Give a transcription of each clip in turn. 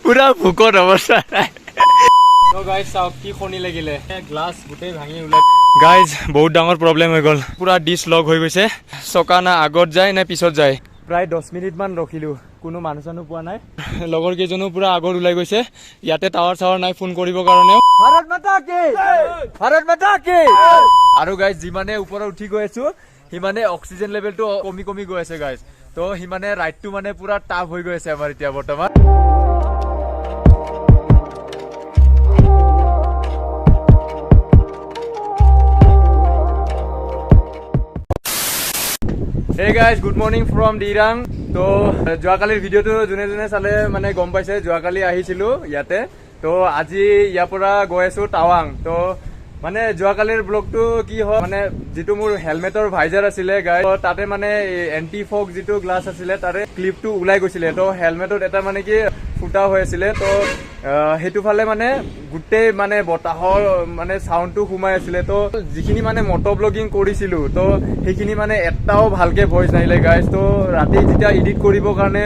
পুৰা ভোকত অৱস্থা নাই। তো গাইজ চাওক কি শনি লাগিলে, গ্লাছ গোটেই ভাঙি ওলাই। গাইজ বহুত ডাঙৰ প্ৰব্লেম হৈ গ'ল, পুৰা ডিছ লক হৈ গৈছে। চকা না আগত যায় নে পিছত যায়। প্ৰায় 10 মিনিটমান ৰখিলোঁ, কোনো মানুহ চানুহ পোৱা নাই। লগৰ কেইজনো পুৰা আগত ওলাই গৈছে। ইয়াতে টাৱাৰ চাৱাৰ নাই ফোন কৰিবৰ কাৰণেও। ভাৰত মাতা কি, ভাৰত মাতা কি। আৰু গাইজ যিমানে ওপৰত উঠি গৈ আছো সিমানে অক্সিজেন লেভেলটো কমি কমি গৈ আছে গাইজ। তো সিমানে ৰাইডটো মানে পুৰা টাফ হৈ গৈ আছে আমাৰ এতিয়া বৰ্তমান। Hey guys, good morning from Dirang. তো যোৱাকালিৰ ভিডিঅ'টো যোনে যোনে চালে মানে গম পাইছে, যোৱাকালি আহিছিলোঁ ইয়াতে। তো আজি ইয়াৰ পৰা গৈ আছোঁ টাৱাং। তো মানে যোৱাকালিৰ ব্লগটো কি হয়, মানে যিটো মোৰ হেলমেটৰ ভাইজাৰ আছিলে গাইজ, তাতে মানে এণ্টি ফগ যিটো গ্লাছ আছিলে তাৰে ক্লিপটো ওলাই গৈছিলে। তো হেলমেটত এটা মানে কি ফুটা হৈ আছিলে। তো সেইটো ফালে মানে গোটেই মানে বতাহৰ মানে চাউণ্ডটো সোমাই আছিলে। তো যিখিনি মানে মটো ব্লগিং কৰিছিলোঁ তো সেইখিনি মানে এটাও ভালকে ভইচ নাহিলে গাইজ। তো ৰাতি যেতিয়া এডিট কৰিবৰ কাৰণে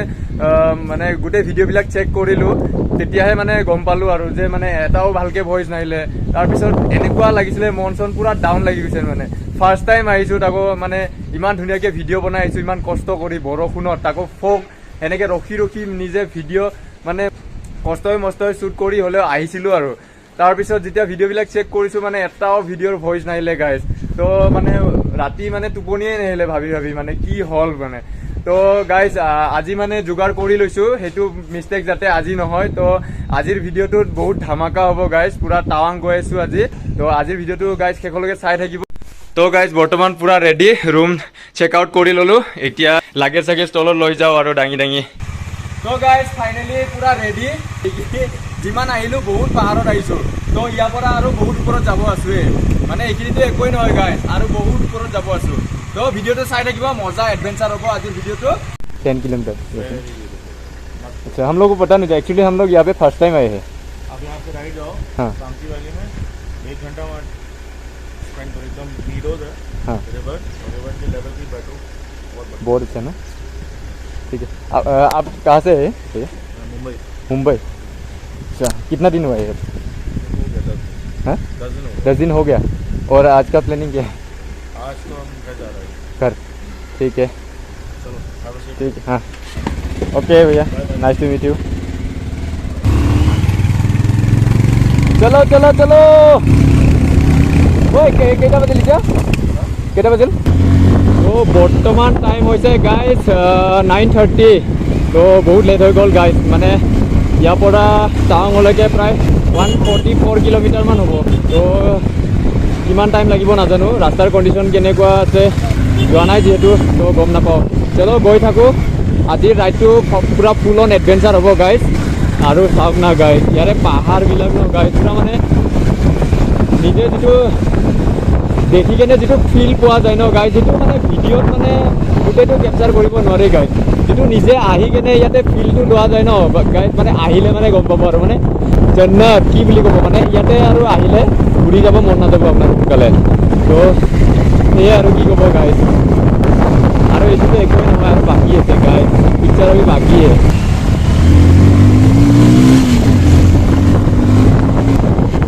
মানে গোটেই ভিডিঅ'বিলাক চেক কৰিলোঁ, তেতিয়াহে মানে গম পালোঁ আৰু যে মানে এটাও ভালকে ভইচ নাহিলে। তাৰপিছত এনেকুৱা লাগিছিলে মন চন পুৰা ডাউন লাগি গৈছে। মানে ফাৰ্ষ্ট টাইম আহিছোঁ, তাকো মানে ইমান ধুনীয়াকৈ ভিডিঅ' বনাই আহিছোঁ, ইমান কষ্ট কৰি বৰষুণত, তাকো ফগ এনেকৈ ৰখি ৰখি নিজে ভিডিঅ' মানে কষ্টই মষ্টই শ্বুট কৰি হ'লেও আহিছিলোঁ আৰু। তাৰপিছত যেতিয়া ভিডিঅ'বিলাক চেক কৰিছোঁ মানে এটাও ভিডিঅ'ৰ ভইচ নাহিলে গাইজ। তো মানে ৰাতি মানে টোপনিয়ে নাহিলে ভাবি ভাবি মানে কি হ'ল মানে। তো গাইজ আজি মানে যোগাৰ কৰি লৈছোঁ সেইটো মিষ্টেক যাতে আজি নহয়। তো আজিৰ ভিডিঅ'টোত বহুত ধামাকা হ'ব গাইজ, পুৰা টাৱাং গৈ আছোঁ আজি। তো আজিৰ ভিডিঅ'টো গাইজ শেষলৈকে চাই থাকিব। তো গাইজ বৰ্তমান পুৰা ৰেডি, ৰুম চেক আউট কৰি ল'লোঁ। এতিয়া লাগেজ চাগেজ তলত লৈ যাওঁ আৰু দাঙি দাঙি। তো গাইজ ফাইনেলি পুৰা ৰেডি। যিমান আহিলোঁ বহুত পাহাৰত আহিছোঁ। তো ইয়াৰ পৰা আৰু বহুত ওপৰত যাব আছোঁৱে, মানে এইখিনিতো একোৱেই নহয় গাইজ, আৰু বহুত ওপৰত যাব আছোঁ। তো ভিডিঅ'টো চাই থাকিব, মজা এডভেঞ্চাৰ হ'ব আজিৰ ভিডিঅ'টো। 10 किलोमीटर। अच्छा, हम लोग को पता नहीं था एक्चुअली, हम लोग यहाँ पे फर्स्ट टाइम आए हैं। आप यहाँ से राइड जाओ, हाँ, शांति वैली में 1 घंटा स्पेंड करो, एकदम नीरोज है। हाँ, रिवर के लेवल की बैठो, बहुत अच्छा ना। ठीक है, आप कहाँ से है? मुंबई। मुंबई, अच्छा। कितना दिन हुआ है? हाँ, 10 दिन हो गया। और आज का प्लानिंग क्या है? आज तो हम घर जा रहे हैं। घर, ठीक है, चलो ठीक है। हाँ, ओके भैया, नाइस टू मीट यू। चलो चलो चलो। ओए केटा बजिल এতিয়া? কেটা বাজিল? তো বৰ্তমান টাইম হৈছে গাইজ 9:30। তো বহুত লেট হৈ গ'ল গাইজ, মানে ইয়াৰ পৰা টাৱাঙলৈকে প্ৰায় 144 কিলোমিটাৰমান হ'ব। তো কিমান টাইম লাগিব নাজানো, ৰাস্তাৰ কণ্ডিশ্যন কেনেকুৱা আছে যোৱা নাই যিহেতু, তো গম নাপাওঁ। চলো গৈ থাকোঁ। আজিৰ ৰাইডটো পুৰা ফুল অন এডভেঞ্চাৰ হ'ব গাইজ। আৰু চাওক না গাইজ, ইয়াৰে পাহাৰবিলাক ন গাইজ, পুৰা মানে নিজে যিটো দেখি কেনে যিটো ফিল পোৱা যায় ন গাইজ, সেইটো মানে ভিডিঅ'ত মানে গোটেইটো কেপচাৰ কৰিব নোৱাৰি গাইজ। যিটো নিজে আহি কেনে ইয়াতে ফিলটো লোৱা যায় ন গাইজ, মানে আহিলে মানে গম পাব আৰু মানে জান্নাত কি বুলি ক'ব, মানে ইয়াতে আৰু আহিলে ঘূৰি যাব মন নাযাব আপোনাৰ সোনকালে। তো সেয়ে আৰু কি ক'ব গাইজ। আৰু এইটোতো একোৱেই নহয়, আৰু বাকী আছে গাইজ, পিকচাৰ আমি বাকীয়ে।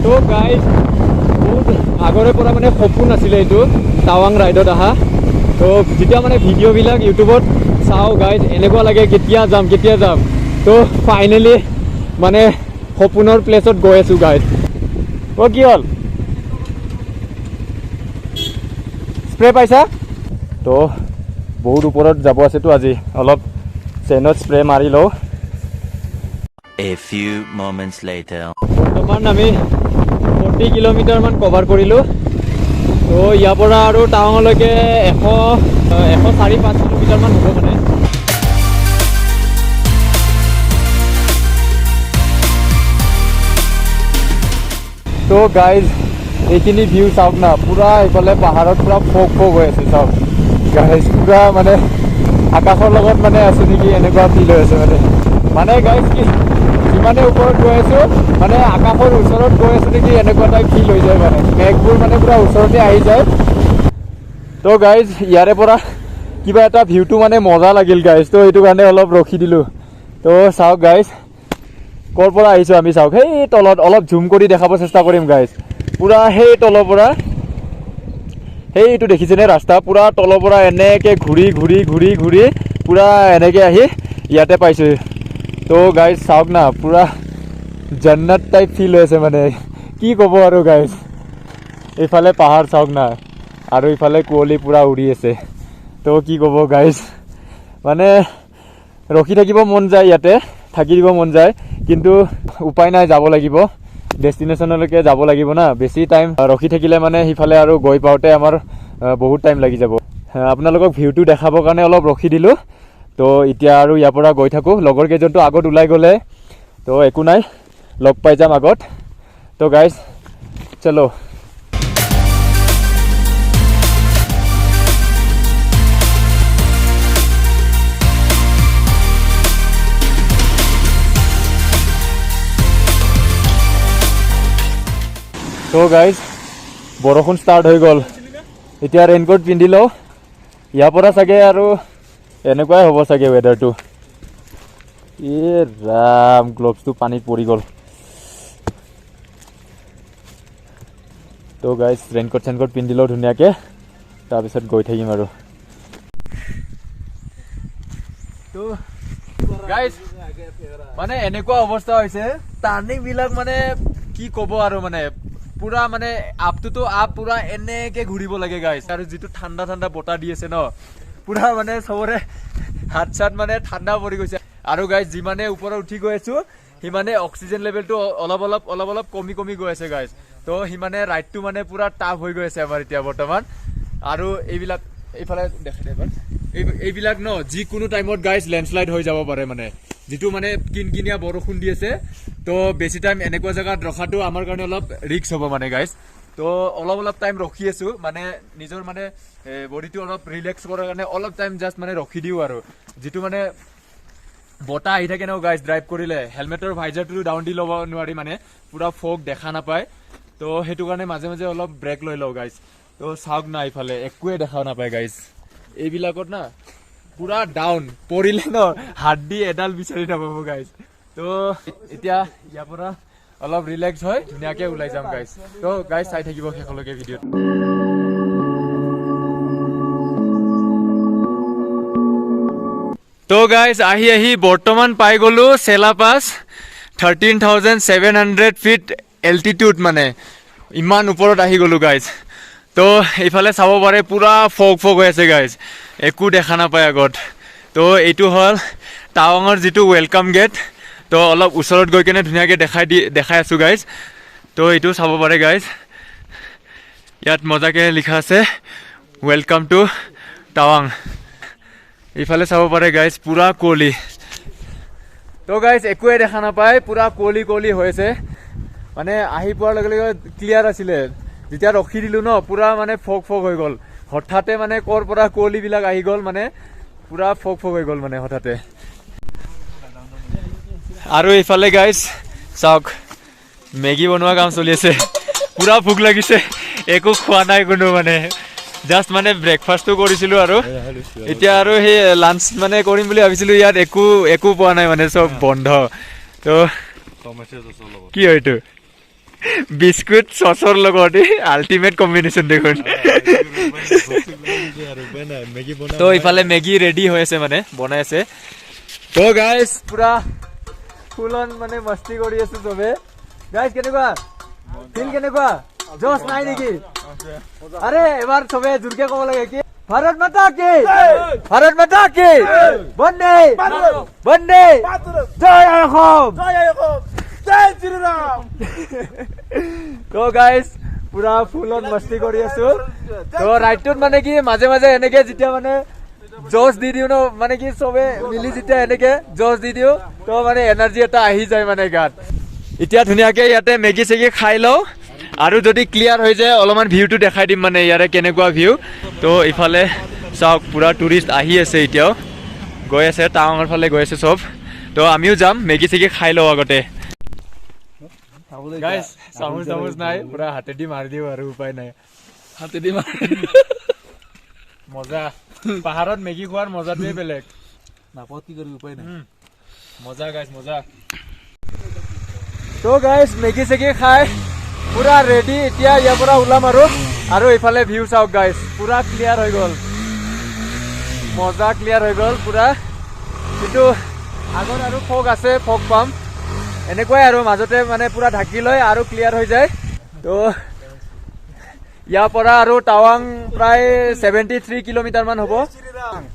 তো গাইজ বহুত আগৰে পৰা মানে সপোন আছিলে এইটো টাৱাং ৰাইডত অহা। তো যেতিয়া মানে ভিডিঅ'বিলাক ইউটিউবত চাওঁ গাইজ, এনেকুৱা লাগে কেতিয়া যাম কেতিয়া যাম। তো ফাইনেলি মানে সপোনৰ প্লেচত গৈ আছোঁ গাইজ। অ' কি হ'ল, স্প্ৰে পাইছা? তো বহুত ওপৰত যাব আছেতো আজি, অলপ চেইনত স্প্ৰে মাৰি লওঁ। A few moments later. বৰ্তমান আমি 40 কিলোমিটাৰমান কভাৰ কৰিলোঁ। তো ইয়াৰ পৰা আৰু টাৱাঙলৈকে 104-105 কিলোমিটাৰমান হ'ব মানে। তো গাইজ এইখিনি ভিউ চাওক না, পুৰা এইফালে পাহাৰত পুৰা ফগ ফগ হৈ আছে চাওক গাইজ, পুৰা মানে আকাশৰ লগত মানে আছোঁ নেকি এনেকুৱা ফিল হৈ আছে মানে। মানে গাইজ কি যিমানে ওপৰত গৈ আছোঁ মানে আকাশৰ ওচৰত গৈ আছোঁ নেকি এনেকুৱা টাইপ ফিল হৈ যায়, মানে মেঘবোৰ মানে পুৰা ওচৰতে আহি যায়। তো তো গাইজ ইয়াৰে পৰা কিবা এটা ভিউটো মানে মজা লাগিল গাইজ, তো সেইটো কাৰণে অলপ ৰখি দিলোঁ। তো চাওক গাইজ ক'ৰ পৰা আহিছোঁ আমি, চাওক সেই তলত অলপ জুম কৰি দেখাব চেষ্টা কৰিম গাইজ। পূৰা সেই তলৰ পৰা সেইটো দেখিছেনে ৰাস্তা, পূৰা তলৰ পৰা এনেকৈ ঘূৰি ঘূৰি ঘূৰি ঘূৰি পূৰা এনেকৈ আহি ইয়াতে পাইছোঁ। তো গাইজ চাওক না, পূৰা জান্নাত টাইপ ফিল হৈ আছে মানে, কি ক'ব আৰু গাইজ। এইফালে পাহাৰ চাওক না, আৰু ইফালে কুঁৱলী পূৰা উৰি আছে। তো কি ক'ব গাইজ, মানে ৰখি থাকিব মন যায়, ইয়াতে থাকি দিব মন যায়, কিন্তু উপায় নাই, যাব লাগিব, ডেষ্টিনেশ্যনলৈকে যাব লাগিব না। বেছি টাইম ৰখি থাকিলে মানে সিফালে আৰু গৈ পাওঁতে আমাৰ বহুত টাইম লাগি যাব। আপোনালোকক ভিউটো দেখাবৰ কাৰণে অলপ ৰখি দিলোঁ। তো এতিয়া আৰু ইয়াৰ পৰা গৈ থাকোঁ। লগৰ কেইজনটো আগত ওলাই গ'লে, তো একো নাই, লগ পাই যাম আগত। তো গাইজ চলো। তো গাইজ বৰষুণ ষ্টাৰ্ট হৈ গ'ল, এতিয়া ৰেইনকোট পিন্ধি লওঁ। ইয়াৰ পৰা চাগে আৰু এনেকুৱাই হ'ব চাগে ৱেডাৰটো। ৰাম, গ্লভছটো পানীত পৰি গ'ল। তো গাইজ ৰেইনকোট চেইনকোট পিন্ধি লওঁ ধুনীয়াকৈ, তাৰপিছত গৈ থাকিম আৰু। তো গাইজ মানে এনেকুৱা অৱস্থা হৈছে, টাৰ্ণিংবিলাক মানে কি ক'ব আৰু, মানে পুৰা মানে আপটোতো আপ পুৰা এনেকে ঘূৰিব লাগে গাইজ। আৰু যিটো ঠাণ্ডা ঠাণ্ডা বতাহ দি আছে ন, পুৰা মানে চবৰে হাত চাত মানে ঠাণ্ডা পৰি গৈছে। আৰু গাইজ যিমানে ওপৰত উঠি গৈ আছো সিমানে অক্সিজেন লেভেলটো অলপ অলপ কমি কমি গৈ আছে গাইজ। তো সিমানে ৰাইডটো মানে পুৰা টাফ হৈ গৈ আছে আমাৰ এতিয়া বৰ্তমান। আৰু এইবিলাক এইফালে দেখাই এবাৰ, এইবিলাক ন যিকোনো টাইমত গাইজ লেণ্ডশ্লাইড হৈ যাব পাৰে, মানে যিটো মানে কিনকিনীয়া বৰষুণ দি আছে। তো বেছি টাইম এনেকুৱা জেগাত ৰখাটো আমাৰ কাৰণে অলপ ৰিস্ক হ'ব মানে গাইজ। তো অলপ টাইম ৰখি আছোঁ, মানে নিজৰ মানে বডিটো অলপ ৰিলেক্স কৰাৰ কাৰণে অলপ টাইম জাষ্ট মানে ৰখি দিওঁ। আৰু যিটো মানে বতাহ আহি থাকে ন গাইজ ড্ৰাইভ কৰিলে, হেলমেটৰ ভাইজাৰটো ডাউন দি ল'ব নোৱাৰি, মানে পুৰা ফগ দেখা নাপায়। তো সেইটো কাৰণে মাজে মাজে অলপ ব্ৰেক লৈ লওঁ গাইজ। তো চাওক না, ইফালে একোৱে দেখা নাপায় গাইজ, এইবিলাকত না পুৰা ডাউন, পৰিলে ন হাড্ডি এডাল বিচাৰি নাপাব গাইজ। তো এতিয়া ইয়াৰ পৰা অলপ ৰিলেক্স হয় ধুনীয়াকৈ ওলাই যাম গাইজ। তো গাইজ চাই থাকিব শেষলৈকে ভিডিঅ'টো। তো গাইজ আহি বৰ্তমান পাই গ'লোঁ চেলাপাছ, 13,700 ফিট এল্টিটিউড, মানে ইমান ওপৰত আহি গ'লোঁ গাইজ। তো এইফালে চাব পাৰে পুৰা ফগ হৈ আছে গাইজ, একো দেখা নাপায় আগত। তো এইটো হ'ল টাৱাঙৰ যিটো ৱেলকাম গেট। তো অলপ ওচৰত গৈ কেনে ধুনীয়াকৈ দেখাই আছোঁ গাইজ। তো এইটো চাব পাৰে গাইজ, ইয়াত মজাকৈ লিখা আছে ৱেলকাম টু টাৱাং। এইফালে চাব পাৰে গাইজ পুৰা কুঁৱলী। তো গাইজ একোৱে দেখা নাপায়, পুৰা কুঁৱলী হৈ আছে। মানে আহি পোৱাৰ লগে লগে ক্লিয়াৰ আছিলে, যেতিয়া ৰখি দিলোঁ ন পুৰা মানে ফগ হৈ গ'ল। হঠাতে মানে ক'ৰ পৰা কুঁৱলীবিলাক আহি গ'ল, মানে পুৰা ফগ হৈ গ'ল মানে হঠাতে। আৰু এইফালে গাইজ চাওক মেগী বনোৱা কাম চলি আছে, পুৰা ভোক লাগিছে, একো খোৱা নাই কোনো, মানে জাষ্ট মানে ব্ৰেকফাষ্টটো কৰিছিলোঁ আৰু এতিয়া আৰু সেই লাঞ্চ মানে কৰিম বুলি ভাবিছিলোঁ, ইয়াত একো পোৱা নাই, মানে চব বন্ধ। তো কি হয় এইটো, বিস্কুট চচৰ লগত আল্টিমেট কম্বিনেশ্যন দেখোন। তো ইফালে মেগী ৰেডি হৈ আছে, মানে বনাই আছে। তো গাইজ পুৰা ফুল অন মানে মস্তি কৰি আছো চবে। গাইজ কেনেকুৱা ফিল, কেনেকুৱা জোচ নাই নেকি? আৰে এবাৰ চবে জোৰকে ক'ব লাগে কি, ভাৰত মাতা কি, ভাৰত মাতা কি, বন্দে বন্দে জয় অসম, জয় শ্ৰীৰাম। তো গাইজ পুৰা ফুল অন মস্তি কৰি আছো। তো ৰাইডটোত মানে কি মাজে মাজে এনেকে যেতিয়া মানে জোচ দি দিওঁ ন, মানে কি চবে মিলি যেতিয়া এনেকে জোচ দি দিওঁ, তো মানে এনাৰ্জি এটা আহি যায় মানে গাত। এতিয়া ধুনীয়াকে ইয়াতে মেগী চেগী খাই লওঁ, আৰু যদি ক্লিয়াৰ হৈ যায় অলপমান ভিউটো দেখাই দিম, মানে ইয়াৰে কেনেকুৱা ভিউ। তো ইফালে চাওক পুৰা টুৰিষ্ট আহি আছে, এতিয়াও গৈ আছে টাৱাঙৰ ফালে গৈ আছে চব। তো আমিও যাম, মেগী চেগী খাই লওঁ আগতে। গাইজ চামুচ নাই, পুৰা হাতেদি মাৰি দিওঁ আৰু উপায় নাই, হাতেদি মাৰি মজা পাহাৰত মেগী খোৱাৰ মজাটোৱে বেলেগ নাপাওঁ কি কৰিবি উপায় নাই মজা গাইছ মজা তো গাইছ মেগী চেগী খাই পুৰা ৰেডি এতিয়া ইয়াৰ পৰা ওলাম আৰু এইফালে ভিউ চাওক গাইছ পুৰা ক্লিয়াৰ হৈ গ'ল মজা ক্লিয়াৰ হৈ গ'ল পুৰা কিন্তু আগত আৰু ফগ আছে ফগ পাম এনেকুৱাই আৰু মাজতে মানে পুৰা ঢাকি লয় আৰু ক্লিয়াৰ হৈ যায় তো ইয়াৰ পৰা আৰু টাৱাং প্ৰায় 73 কিলোমিটাৰমান হ'ব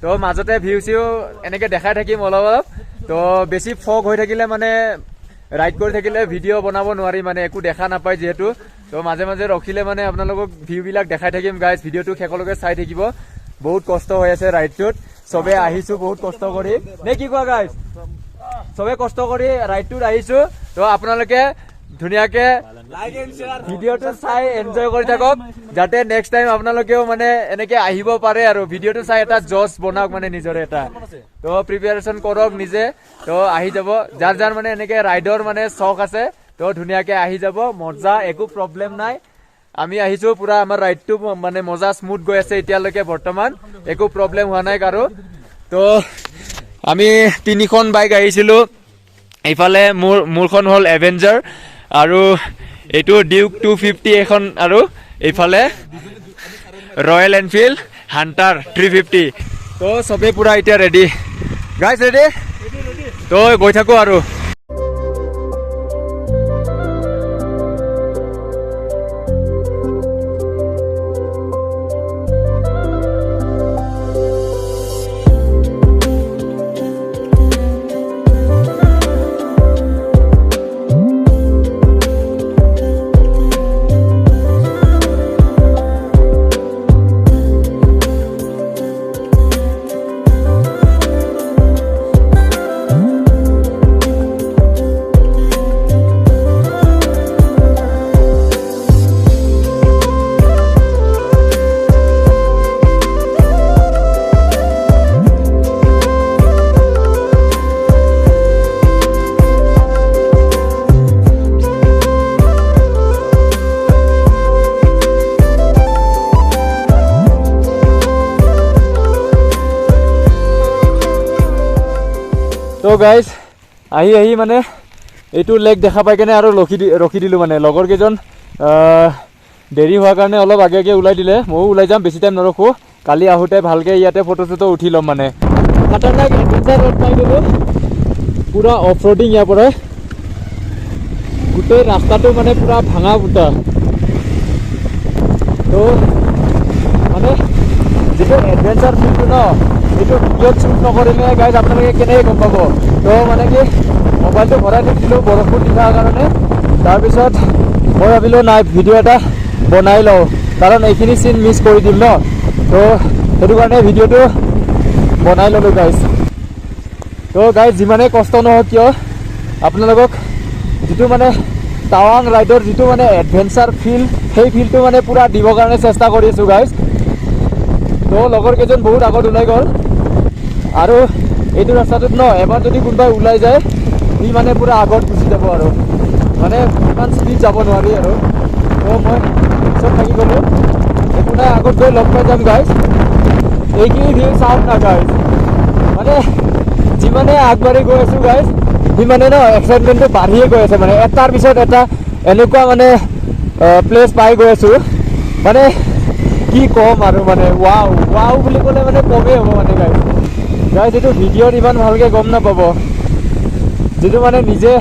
তো মাজতে ভিউ চিউ এনেকৈ দেখাই থাকিম অলপ অলপ তো বেছি ফগ হৈ থাকিলে মানে ৰাইড কৰি থাকিলে ভিডিঅ' বনাব নোৱাৰি মানে একো দেখা নাপায় যিহেতু তো মাজে মাজে ৰখিলে মানে আপোনালোকক ভিউবিলাক দেখাই থাকিম গাইজ ভিডিঅ'টো শেষলৈকে চাই থাকিব বহুত কষ্ট হৈ আছে ৰাইডটোত চবে আহিছোঁ বহুত কষ্ট কৰি নে কি কোৱা গাইজ চবে কষ্ট কৰি ৰাইডটোত আহিছোঁ তো আপোনালোকে ধুনীয়াকে ভিডিঅ'টো চাই এনজয় কৰি থাকক যাতে নেক্সট টাইম আপোনালোকেও মানে এনেকে আহিব পাৰে আৰু ভিডিঅ'টো চাই এটা জছ বনাওক মানে নিজৰে এটা তো প্ৰিপেৰেশ্যন কৰক নিজে তো আহি যাব যাৰ যাৰ মানে এনেকে ৰাইডৰ মানে চখ আছে তো ধুনীয়াকে আহি যাব মজা একো প্ৰব্লেম নাই আমি আহিছো পুৰা আমাৰ ৰাইডটো মানে মজা স্মুথ গৈ আছে এতিয়ালৈকে বৰ্তমান একো প্ৰব্লেম হোৱা নাই কাৰো তো আমি 3খন বাইক আহিছিলো এইফালে মোৰখন হ'ল এভেঞ্জাৰ আৰু এইটো ডিউক 250 এখন আৰু এইফালে ৰয়েল এনফিল্ড হান্টাৰ 350 তো চবে পুৰা এতিয়া ৰেডি গাইজ ৰেডি তো গৈ থাকো আৰু তো গাইজ আহি মানে এইটো লেক দেখা পাই কেনে আৰু ৰখি দিলোঁ মানে লগৰ কেইজন দেৰি হোৱাৰ কাৰণে অলপ আগে আগে ওলাই দিলে ময়ো ওলাই যাম বেছি টাইম নৰখোঁ কালি আহোঁতে ভালকৈ ইয়াতে ফটো চটো উঠি ল'ম মানে খাটাৰনাক এডভেঞ্চাৰ ৰোড পাই গ'লোঁ পুৰা অফ ৰোডিং ইয়াৰ পৰা গোটেই ৰাস্তাটো মানে পুৰা ভাঙা ফুটা তো মানে যিটো এডভেঞ্চাৰ ফিল্ডটো ন এইটো ভিডিঅ'ত শ্বুট নকৰিলে গাইজ আপোনালোকে কেনেকৈ গম পাব তো মানে কি মোবাইলটো ভৰাই থৈছিলোঁ বৰষুণ দি থকাৰ কাৰণে তাৰপিছত মই ভাবিলোঁ নাই ভিডিঅ' এটা বনাই লওঁ কাৰণ এইখিনি চিন মিছ কৰি দিম ন তো সেইটো কাৰণে ভিডিঅ'টো বনাই ল'লোঁ গাইজ তো গাইজ যিমানেই কষ্ট নহওক কিয় আপোনালোকক যিটো মানে টাৱাং ৰাইডৰ যিটো মানে এডভেঞ্চাৰ ফিল সেই ফিলটো মানে পুৰা দিবৰ কাৰণে চেষ্টা কৰি আছোঁ গাইজ তো লগৰ কেইজন বহুত আগত ওলাই গ'ল আৰু এইটো ৰাস্তাটোত ন এবাৰ যদি কোনোবাই ওলাই যায় সি মানে পুৰা আগত গুচি যাব আৰু মানে ইমান স্পীড যাব নোৱাৰি আৰু তো মই পিছত থাকি গ'লোঁ একো নাই আগত গৈ লগ পাই যাম গাইজ এইখিনি ভিউ চাওক না গাইজ মানে যিমানে আগবাঢ়ি গৈ আছোঁ গাইজ সিমানে ন এক্সাইটমেণ্টটো বাঢ়িয়ে গৈ আছে মানে এটাৰ পিছত এটা এনেকুৱা মানে প্লেচ পাই গৈ আছোঁ মানে কি ক'ম আৰু মানে ৱাও বুলি ক'লে মানে কমেই হ'ব মানে গাইজ এইটো ভিডিঅ'ত ইমান ভালকৈ গম নাপাব যিটো মানে নিজে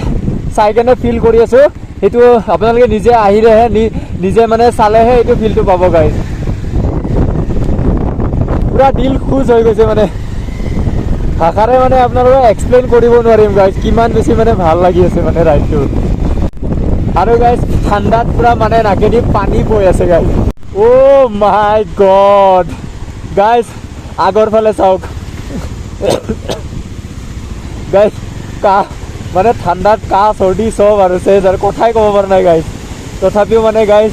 চাই কেনে ফিল কৰি আছোঁ সেইটো আপোনালোকে নিজে আহিলেহে নিজে মানে চালেহে এইটো ফিলটো পাব গাইজ পুৰা দিল খুচ হৈ গৈছে মানে ভাষাৰে মানে আপোনালোকক এক্সপ্লেইন কৰিব নোৱাৰিম গাইজ কিমান বেছি মানে ভাল লাগি আছে মানে ৰাইডটো আৰু গাইজ ঠাণ্ডাত পুৰা মানে নাকেদি পানী বৈ আছে গাইজ অ' মাই গড গাইজ আগৰ ফালে চাওক গাইজ কাহ মানে ঠাণ্ডাত কাহ চৰ্দি চব আৰু চেজ আৰু কথাই ক'ব পৰা নাই গাইজ তথাপিও মানে গাইজ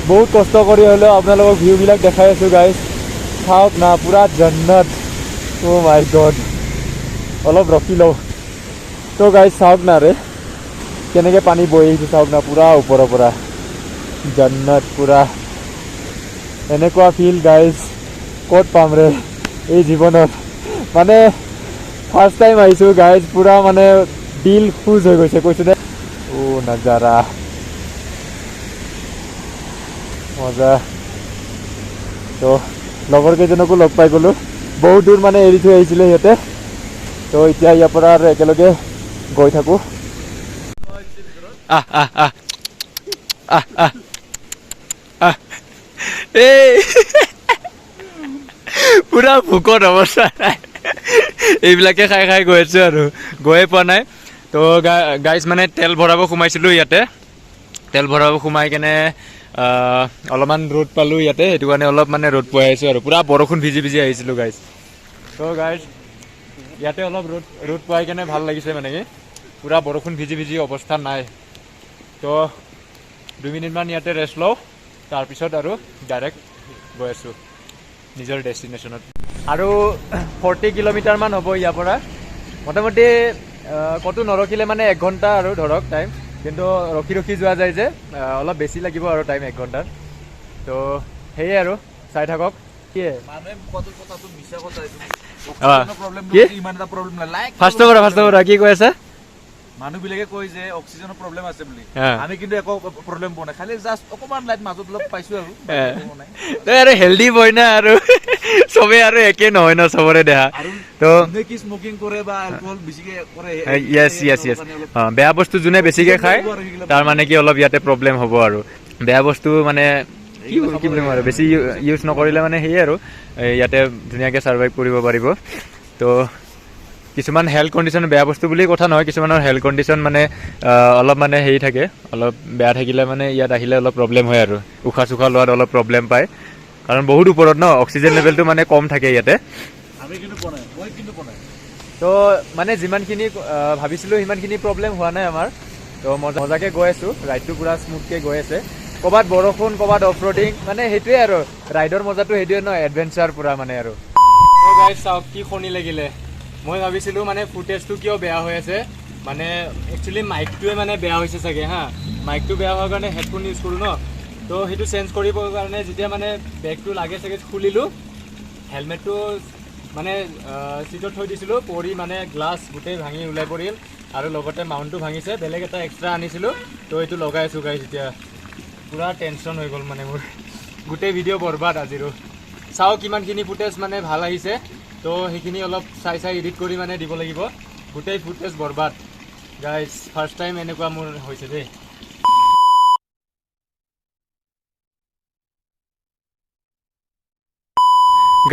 বহুত কষ্ট কৰি হ'লেও আপোনালোকক ভিউবিলাক দেখাই আছোঁ গাইজ চাওক না পুৰা জন্নত অ' মাই গড অলপ ৰখি লওঁ তো গাইজ চাওক না ৰে কেনেকৈ পানী বৈ আহিছে চাওক না পুৰা ওপৰৰ পৰা জন্নত পুৰা এনেকুৱা ফিল গাইজ ক'ত পাম ৰে এই জীৱনত মানে ফাৰ্ষ্ট টাইম আহিছোঁ গাইজ পুৰা মানে দিল খুজ হৈ গৈছে কৈছোঁ দে নাজাৰা মজা তো লগৰ কেইজনকো লগ পাই গ'লোঁ বহুত দূৰ মানে এৰি থৈ আহিছিলে সিহঁতে তো এতিয়া ইয়াৰ পৰা আৰু একেলগে গৈ থাকোঁ এই পুৰা ভোকত অৱস্থা নাই এইবিলাকে খাই খাই গৈ আছোঁ আৰু গৈয়ে পোৱা নাই তো গাইজ মানে তেল ভৰাব সোমাইছিলোঁ ইয়াতে তেল ভৰাব সোমাই কেনে অলপমান ৰ'দ পালোঁ ইয়াতে সেইটো কাৰণে অলপ মানে ৰ'দ পোৱাই আহিছোঁ আৰু পুৰা বৰষুণ ভিজি ভিজি আহিছিলোঁ গাইজ তো গাইজ ইয়াতে অলপ ৰ'দ পোৱাই কেনে ভাল লাগিছে মানে কি পুৰা বৰষুণ ভিজি ভিজি অৱস্থা নাই তো 2 মিনিটমান ইয়াতে ৰেষ্ট লওঁ তাৰপিছত আৰু ডাইৰেক্ট গৈ আছোঁ নিজৰ ডেষ্টিনেশ্যনত আৰু 40 কিলোমিটাৰমান হ'ব ইয়াৰ পৰা মোটামুটি ক'তো নৰখিলে মানে 1 ঘণ্টা আৰু ধৰক টাইম কিন্তু ৰখি ৰখি যোৱা যায় যে অলপ বেছি লাগিব আৰু টাইম 1 ঘণ্টাৰ তো সেয়ে আৰু চাই থাকক কি ফাৰ্ষ্ট কৰা কি কৈ আছে মানুহবিলাকে কয় যে অক্সিজেনৰ প্ৰব্লেম আছে বুলি আমি কিন্তু একো প্ৰব্লেম পোৱা নাই খালি জাষ্ট অকমান লাইট মাজত অলপ পাইছো আৰু তই আৰু হেল্ডি বয় না আৰু চবে আৰু একে নহয় ন চবৰে দেহা তো কি স্মকিং কৰে বা এলকহল বেছিকে কৰে য়েছ বেয়া বস্তু যোনে বেছিকে খায় তাৰ মানে কি অলপ ইয়াতে প্ৰব্লেম হ'ব আৰু বেয়া বস্তু মানে কি বুলি আৰু বেছি ইউজ নকৰিলে মানে সেয়ে আৰু ইয়াতে ধুনীয়াকৈ ছাৰ্ভাইভ কৰিব পাৰিব তো কিছুমান হেল্থ কণ্ডিশ্যন বেয়া বস্তু বুলি কথা নহয় কিছুমানৰ হেল্থ কণ্ডিশ্যন মানে অলপ মানে হেৰি থাকে অলপ বেয়া থাকিলে মানে ইয়াত আহিলে অলপ প্ৰব্লেম হয় আৰু উশাহ চুশাহ লোৱাত অলপ প্ৰব্লেম পায় কাৰণ বহুত ওপৰত ন অক্সিজেন লেভেলটো মানে কম থাকে ইয়াতে তো মানে যিমানখিনি ভাবিছিলোঁ সিমানখিনি প্ৰব্লেম হোৱা নাই আমাৰ তো মজাকৈ গৈ আছোঁ ৰাইডটো পূৰা স্মুথকৈ গৈ আছে ক'ৰবাত বৰষুণ ক'ৰবাত অফ ৰ'ডিং মানে সেইটোৱে আৰু ৰাইডৰ মজাটো সেইটোৱে ন এডভেঞ্চাৰ পূৰা মানে আৰু গাইজ চাওক কি শনি লাগিলে মই ভাবিছিলোঁ মানে ফুটেজটো কিয় বেয়া হৈ আছে মানে একচুৱেলি মাইকটোৱে মানে বেয়া হৈছে চাগে হা মাইকটো বেয়া হোৱাৰ কাৰণে হেডফোন ইউজ কৰোঁ ন তো সেইটো চেঞ্জ কৰিবৰ কাৰণে যেতিয়া মানে বেগটো লাগে চাগে খুলিলোঁ হেলমেটটো মানে চিটত থৈ দিছিলোঁ পৰি মানে গ্লাছ গোটেই ভাঙি ওলাই পৰিল আৰু লগতে মাউণ্টটো ভাঙিছে বেলেগ এটা এক্সট্ৰা আনিছিলোঁ তো এইটো লগাই আছোঁ গাইজ এতিয়া পুৰা টেনশ্যন হৈ গ'ল মানে মোৰ গোটেই ভিডিঅ' বৰবাদ আজিৰো চাওঁ কিমানখিনি ফুটেজ মানে ভাল আহিছে তো সেইখিনি অলপ চাই এডিট কৰি মানে দিব লাগিব গোটেই ফুটেজ বৰবাদ গাইজ ফাৰ্ষ্ট টাইম এনেকুৱা মোৰ হৈছে দেই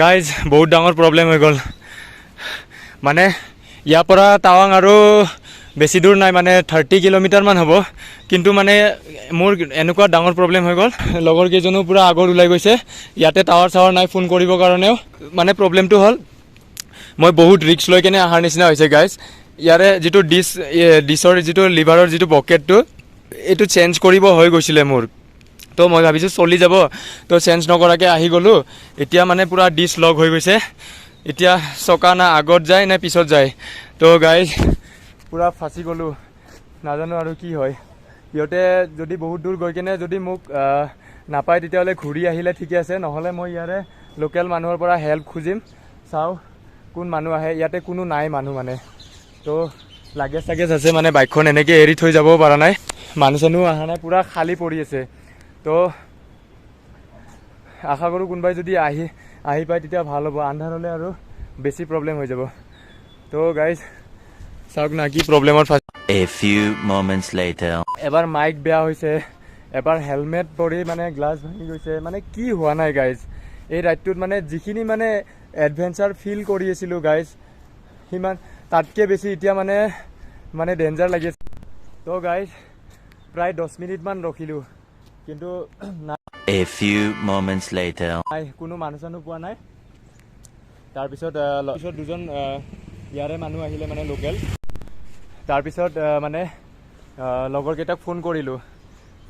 গাইজ বহুত ডাঙৰ প্ৰব্লেম হৈ গ'ল মানে ইয়াৰ পৰা টাৱাং আৰু বেছি দূৰ নাই মানে 30 কিলোমিটাৰমান হ'ব কিন্তু মানে মোৰ এনেকুৱা ডাঙৰ প্ৰব্লেম হৈ গ'ল লগৰ কেইজনো পূৰা আগত ওলাই গৈছে ইয়াতে টাৱাৰ চাৱাৰ নাই ফোন কৰিবৰ কাৰণেও মানে প্ৰব্লেমটো হ'ল মই বহুত ৰিক্স লৈ কেনে অহাৰ নিচিনা হৈছে গাইজ ইয়াৰে যিটো ডিছৰ যিটো লিভাৰৰ যিটো পকেটটো এইটো চেঞ্জ কৰিব হৈ গৈছিলে মোৰ তো মই ভাবিছোঁ চলি যাব তো চেঞ্জ নকৰাকৈ আহি গ'লোঁ এতিয়া মানে পূৰা ডিছ লগ হৈ গৈছে এতিয়া চকা না আগত যায় নে পিছত যায় তো গাইজ পূৰা ফাঁচি গ'লোঁ নাজানো আৰু কি হয় সিহঁতে যদি বহুত দূৰ গৈ কেনে যদি মোক নাপায় তেতিয়াহ'লে ঘূৰি আহিলে ঠিকে আছে নহ'লে মই ইয়াৰে লোকেল মানুহৰ পৰা হেল্প খুজিম চাওঁ কোন মানুহ আহে ইয়াতে কোনো নাই মানুহ মানে তো লাগেজ চাগেজ আছে মানে বাইকখন এনেকৈ এৰি থৈ যাবও পৰা নাই মানুহ চানুহ অহা নাই পূৰা খালী পৰি আছে তো আশা কৰোঁ কোনোবাই যদি আহি পায় তেতিয়া ভাল হ'ব আন্ধাৰ হ'লে আৰু বেছি প্ৰব্লেম হৈ যাব তো গাইজ চাওক না কি প্ৰব্লেমত A few moments later. এবাৰ মাইক বেয়া হৈছে এবাৰ হেলমেট পৰি মানে গ্লাছ ভাঙি গৈছে মানে কি হোৱা নাই গাইজ এই ৰাইডটোত মানে যিখিনি মানে এডভেঞ্চাৰ ফিল কৰি আছিলোঁ গাইজ সিমান তাতকৈ বেছি এতিয়া মানে ডেঞ্জাৰ লাগি আছে তো গাইজ প্ৰায় 10 মিনিটমান ৰখিলোঁ কিন্তু A few moments later. নাই কোনো মানুহ চানুহ পোৱা নাই তাৰপিছত দুজন ইয়াৰে মানুহ আহিলে মানে লোকেল তাৰপিছত মানে লগৰকেইটাক ফোন কৰিলোঁ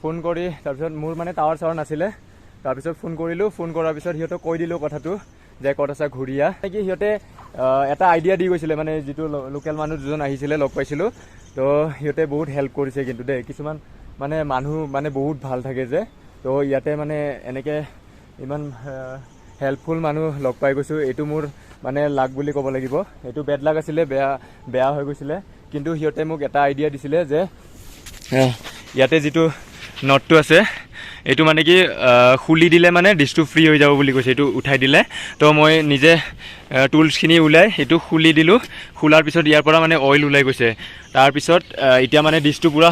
ফোন কৰি তাৰপিছত মোৰ মানে টাৱাৰ চাৱাৰ নাছিলে তাৰপিছত ফোন কৰিলোঁ ফোন কৰাৰ পিছত সিহঁতক কৈ দিলোঁ কথাটো যে ক'ত আছা ঘূৰিয়া কি সিহঁতে এটা আইডিয়া দি গৈছিলে মানে যিটো লোকেল মানুহ দুজন আহিছিলে লগ পাইছিলোঁ তো সিহঁতে বহুত হেল্প কৰিছে কিন্তু দেই কিছুমান মানে মানুহ মানে বহুত ভাল থাকে যে তো ইয়াতে মানে এনেকৈ ইমান হেল্পফুল মানুহ লগ পাই গৈছোঁ। এইটো মোৰ মানে লাক বুলি ক'ব লাগিব। এইটো বেড লাক আছিলে, বেয়া হৈ গৈছিলে, কিন্তু সিহঁতে মোক এটা আইডিয়া দিছিলে যে ইয়াতে যিটো নটটো আছে এইটো মানে কি খুলি দিলে মানে ডিছটো ফ্ৰী হৈ যাব বুলি কৈছে। এইটো উঠাই দিলে তো মই নিজে টুলছখিনি ওলাই এইটো খুলি দিলোঁ। খোলাৰ পিছত ইয়াৰ পৰা মানে অইল ওলাই গৈছে। তাৰপিছত এতিয়া মানে ডিছটো পূৰা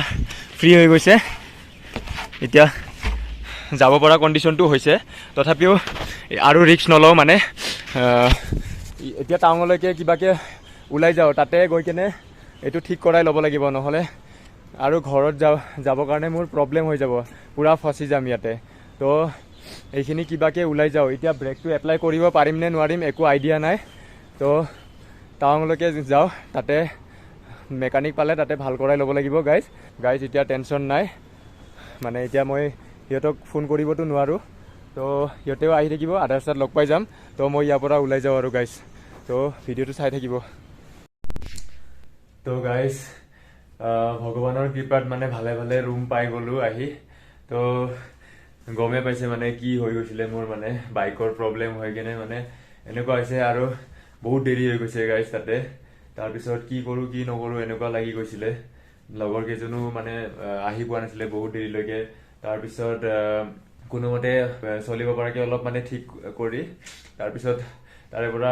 ফ্ৰী হৈ গৈছে। এতিয়া যাব পৰা কণ্ডিশ্যনটো হৈছে, তথাপিও আৰু ৰিস্ক নলওঁ মানে এতিয়া টাউনলৈকে কিবাকৈ ওলাই যাওঁ, তাতে গৈ কেনে এইটো ঠিক কৰাই ল'ব লাগিব, নহ'লে আৰু ঘৰত যাবৰ কাৰণে মোৰ প্ৰব্লেম হৈ যাব, পূৰা ফচি যাম ইয়াতে। তো এইখিনি কিবাকৈ ওলাই যাওঁ। এতিয়া ব্ৰেকটো এপ্লাই কৰিব পাৰিম নে নোৱাৰিম একো আইডিয়া নাই। তো টাউনলৈকে যাওঁ, তাতে মেকানিক পালে তাতে ভাল কৰাই ল'ব লাগিব গাইজ। এতিয়া টেনশ্যন নাই, মানে এতিয়া মই সিহঁতক ফোন কৰিবতো নোৱাৰোঁ, তো সিহঁতেও আহি থাকিব, আধা ৰাস্তাত লগ পাই যাম। তো মই ইয়াৰ পৰা ওলাই যাওঁ আৰু গাইজ। তো ভিডিঅ'টো চাই থাকিব। তো গাইজ ভগৱানৰ কৃপাত মানে ভালে ভালে ৰুম পাই গ'লোঁ আহি। তো গমেই পাইছে মানে কি হৈ গৈছিলে মোৰ, মানে বাইকৰ প্ৰব্লেম হৈ কেনে মানে এনেকুৱা হৈছে, আৰু বহুত দেৰি হৈ গৈছে গাইজ তাতে। তাৰপিছত কি কৰোঁ কি নকৰোঁ এনেকুৱা লাগি গৈছিলে। লগৰ কেইজনো মানে আহি পোৱা নাছিলে বহুত দেৰিলৈকে। তাৰপিছত কোনোমতে চলিব পৰাকৈ অলপ মানে ঠিক কৰি তাৰপিছত তাৰে পৰা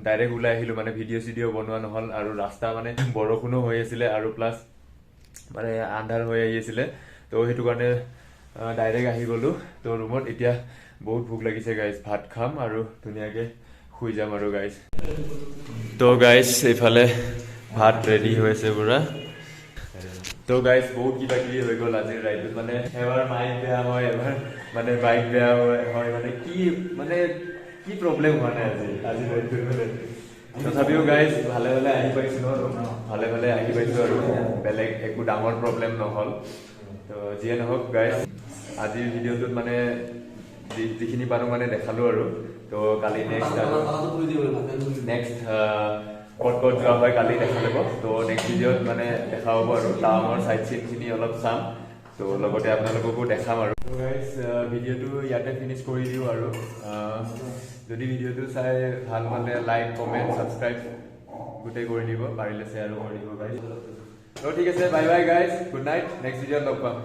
ডাইৰেক্ট ওলাই আহিলোঁ, মানে ভিডিঅ' বনোৱা নহ'ল। আৰু ৰাস্তা মানে বৰষুণো হৈ আছিলে আৰু প্লাছ মানে আন্ধাৰ হৈ আহি আছিলে, তো সেইটো কাৰণে ডাইৰেক্ট আহি গ'লোঁ। তো ৰুমত এতিয়া বহুত ভোক লাগিছে গাইজ, ভাত খাম আৰু ধুনীয়াকৈ শুই যাম আৰু গাইজ। তো গাইজ এইফালে ভাত ৰেডি হৈ আছে পূৰা। তো গাইজ বহুত কিবা কিবি হৈ গ'ল আজিৰ ৰাইডত, মানে এবাৰ মাইক বেয়া হয়, এবাৰ মানে বাইক বেয়া হয়, মানে কি প্ৰব্লেম হোৱা নাই আজি ৰাইডটোত মানে। তথাপিও গাইজ ভালে ভালে আহি পাইছোঁ, ভালে আহি পাইছোঁ আৰু বেলেগ একো ডাঙৰ প্ৰব্লেম নহ'ল। তো যিয়ে নহওক গাইজ, আজিৰ ভিডিঅ'টোত মানে যিখিনি পাৰোঁ মানে দেখালোঁ আৰু। তো কালি নেক্সট ক'ত যোৱা হয় কালি দেখা যাব। তো নেক্সট ভিডিঅ'ত মানে দেখা হ'ব আৰু টাউনৰ চাইড চিনখিনি অলপ চাম, তো লগতে আপোনালোককো দেখাম আৰু। গাইজ ভিডিঅ'টো ইয়াতে ফিনিছ কৰি দিওঁ আৰু যদি ভিডিঅ'টো চাই ভাল পালে লাইক কমেণ্ট ছাবস্ক্ৰাইব গোটেই কৰি দিব, পাৰিলে শ্বেয়াৰো কৰি দিব গাইজ। তো ঠিক আছে, bye bye guys, good night, next ভিডিঅ'ত লগ পাম।